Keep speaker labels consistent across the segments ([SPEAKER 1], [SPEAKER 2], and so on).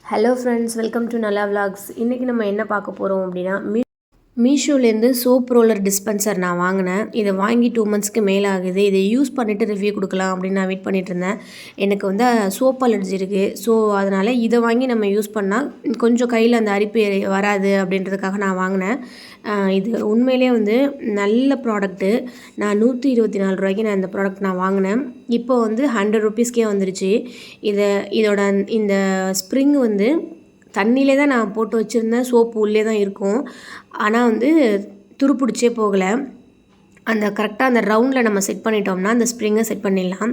[SPEAKER 1] Hello friends, welcome to நல்லா vlogs. இன்றைக்கி நம்ம என்ன பார்க்க போகிறோம் அப்படின்னா, மீஷோலேருந்து சோப் ரோலர் டிஸ்பென்சர் நான் வாங்கினேன். இதை வாங்கி 2 மந்த்ஸ்க்கு மேலே ஆகுது. இதை யூஸ் பண்ணிவிட்டு ரிவ்யூ கொடுக்கலாம் அப்படின்னு நான் வெயிட் பண்ணிகிட்டு இருந்தேன். எனக்கு வந்து சோப் அலர்ஜி இருக்குது. ஸோ அதனால் இதை வாங்கி நம்ம யூஸ் பண்ணால் கொஞ்சம் கையில் அந்த அரிப்பு வராது அப்படின்றதுக்காக நான் வாங்கினேன். இது உண்மையிலே வந்து நல்ல ப்ராடக்ட்டு. நான் 124 ரூபாய்க்கு நான் இந்த ப்ராடக்ட் நான் வாங்கினேன். இப்போ வந்து 100 ருபீஸ்க்கே வந்துருச்சு. இதோட இந்த ஸ்ப்ரிங் வந்து தண்ணியிலே தான் நான் போட்டு வச்சுருந்தேன். சோப்பு உள்ளே தான் இருக்கும். ஆனால் வந்து துருப்பிடிச்சே போகலை. அந்த கரெக்டாக அந்த ரவுண்டில் நம்ம செட் பண்ணிட்டோம்னா அந்த ஸ்ப்ரிங்கை செட் பண்ணிடலாம்.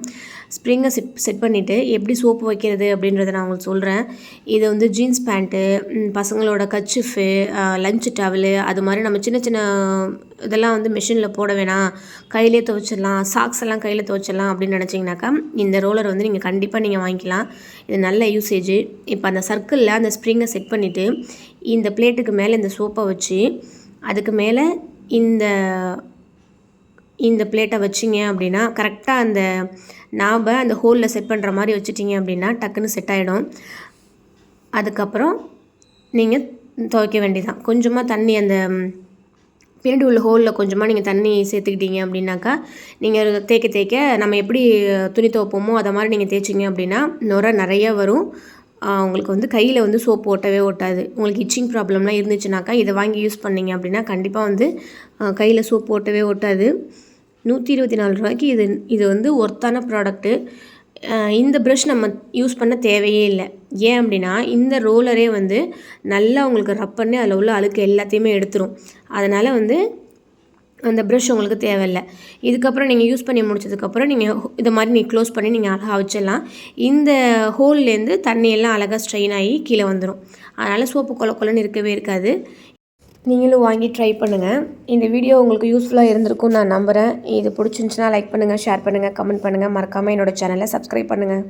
[SPEAKER 1] ஸ்ப்ரிங்கை செட் பண்ணிவிட்டு எப்படி சோப்பு வைக்கிறது அப்படின்றத நான் உங்களுக்கு சொல்கிறேன். இது வந்து ஜீன்ஸ் பேண்ட்டு, பசங்களோட கர்ச்சீஃபு, லஞ்ச் டவலு, அது மாதிரி நம்ம சின்ன சின்ன இதெல்லாம் வந்து மிஷினில் போட வேணாம், கையிலே துவைச்சிடலாம், சாக்ஸ் எல்லாம் கையில் துவைச்சிடலாம் அப்படின்னு நினச்சிங்கனாக்கா இந்த ரோலர் வந்து நீங்கள் கண்டிப்பாக வாங்கிக்கலாம். இது நல்ல யூசேஜு. இப்போ அந்த சர்க்கிளில் அந்த ஸ்ப்ரிங்கை செட் பண்ணிவிட்டு இந்த பிளேட்டுக்கு மேலே இந்த சோப்பை வச்சு அதுக்கு மேலே இந்த பிளேட்டை வச்சிங்க அப்படின்னா கரெக்டாக அந்த நாபை அந்த ஹோலில் செட் பண்ணுற மாதிரி வச்சுட்டிங்க அப்படின்னா டக்குன்னு செட் ஆகிடும். அதுக்கப்புறம் நீங்கள் துவைக்க வேண்டியதான். கொஞ்சமாக தண்ணி அந்த பின்னாடி உள்ள ஹோலில் கொஞ்சமாக நீங்கள் தண்ணி சேர்த்துக்கிட்டீங்க அப்படின்னாக்கா நீங்கள் தேய்க்க நம்ம எப்படி துணி துவைப்போமோ அதை மாதிரி நீங்கள் தேய்ச்சிங்க அப்படின்னா நுரை நிறையா வரும். உங்களுக்கு வந்து கையில் வந்து சோப்பு ஒட்டாது. உங்களுக்கு இச்சிங் ப்ராப்ளம்லாம் இருந்துச்சுனாக்கா இதை வாங்கி யூஸ் பண்ணிங்க அப்படின்னா கண்டிப்பாக வந்து கையில் சோப்பு ஒட்டாது. 124 ரூபாய்க்கு இது வந்து ஒர்த்தான ப்ராடக்ட்டு. இந்த ப்ரஷ் நம்ம யூஸ் பண்ண தேவையே இல்லை. ஏன் அப்படின்னா இந்த ரோலரே வந்து நல்லா உங்களுக்கு ரப் பண்ணி அதில் உள்ள அழுக்கு எல்லாத்தையுமே எடுத்துரும். அதனால் வந்து அந்த ப்ரஷ் உங்களுக்கு தேவையில்லை. இதுக்கப்புறம் நீங்கள் யூஸ் பண்ணி முடிச்சதுக்கப்புறம் நீங்கள் இதை மாதிரி க்ளோஸ் பண்ணி நீங்கள் அழகாக வச்சிடலாம். இந்த ஹோல்லேருந்து தண்ணியெல்லாம் அழகாக ஸ்ட்ரெயின் ஆகி கீழே வந்துடும். அதனால் சோப்பு கொலன்னு இருக்கவே இருக்காது. நீங்களும் வாங்கி ட்ரை பண்ணுங்கள். இந்த வீடியோ உங்களுக்கு யூஸ்ஃபுல்லாக இருந்திருக்கும்னு நான் நம்புகிறேன். இது பிடிச்சிருந்துச்சுன்னா லைக் பண்ணுங்கள், ஷேர் பண்ணுங்கள், கமெண்ட் பண்ணுங்கள். மறக்காமல் என்னோடய சேனலை சப்ஸ்கிரைப் பண்ணுங்கள்.